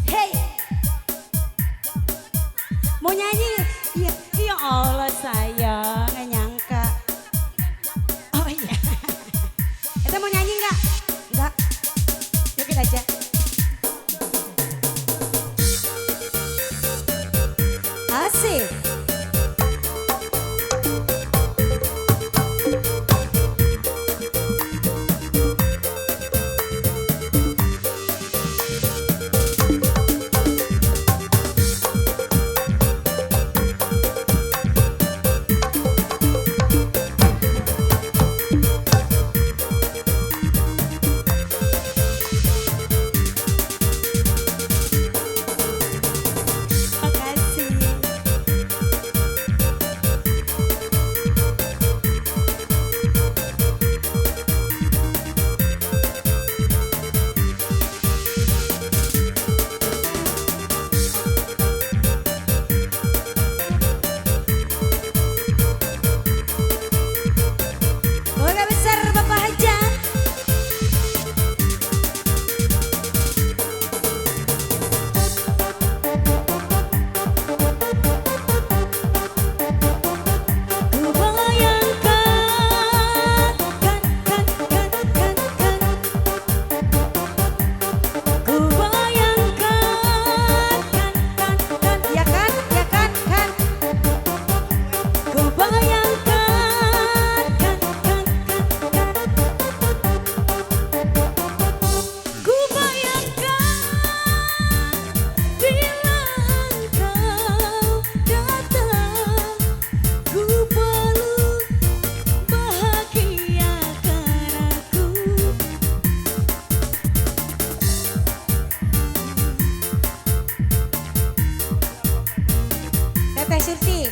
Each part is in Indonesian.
Hey, mau nyanyi? Iya, ya Allah saya nggak nyangka. Oh iya, kita mau nyanyi nggak? Nggak, dikit aja. Asik. Teh Surti.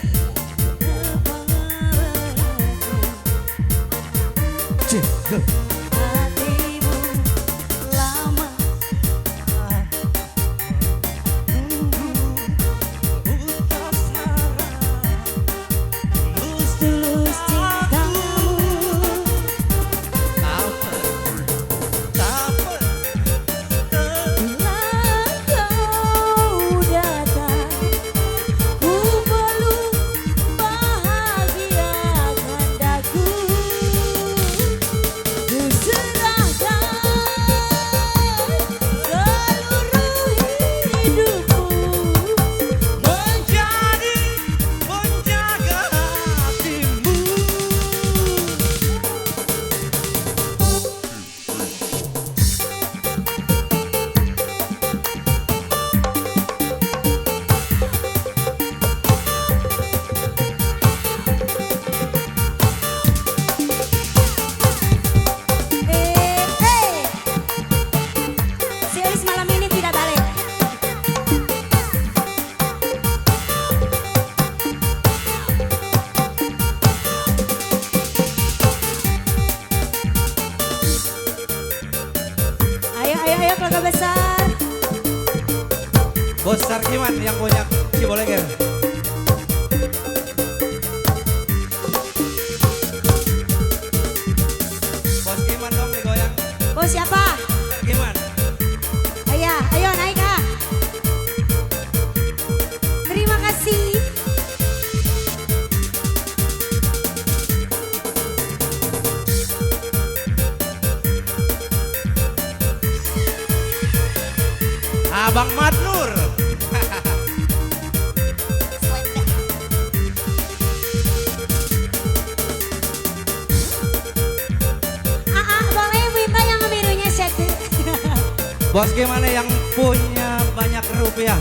Hatimu lama tulus cintamu. Bila kau datang, ku peluk bahagiakan daku. Ku serahkan seluruh hidupku menjadi penjaga hatimu. Si Elis malam ini tidak balik. Ayo, ayo, ayo keluarga besar. Bos Sarkiman yang punya Ciboleger. Bos Kiman dong digoyang. Bos siapa? Sarkiman. Ayo, ayo naik ah. Terima kasih. Abang Madnur. Boleh minta yang birunya satu. Bos gimana yang punya banyak rupiah?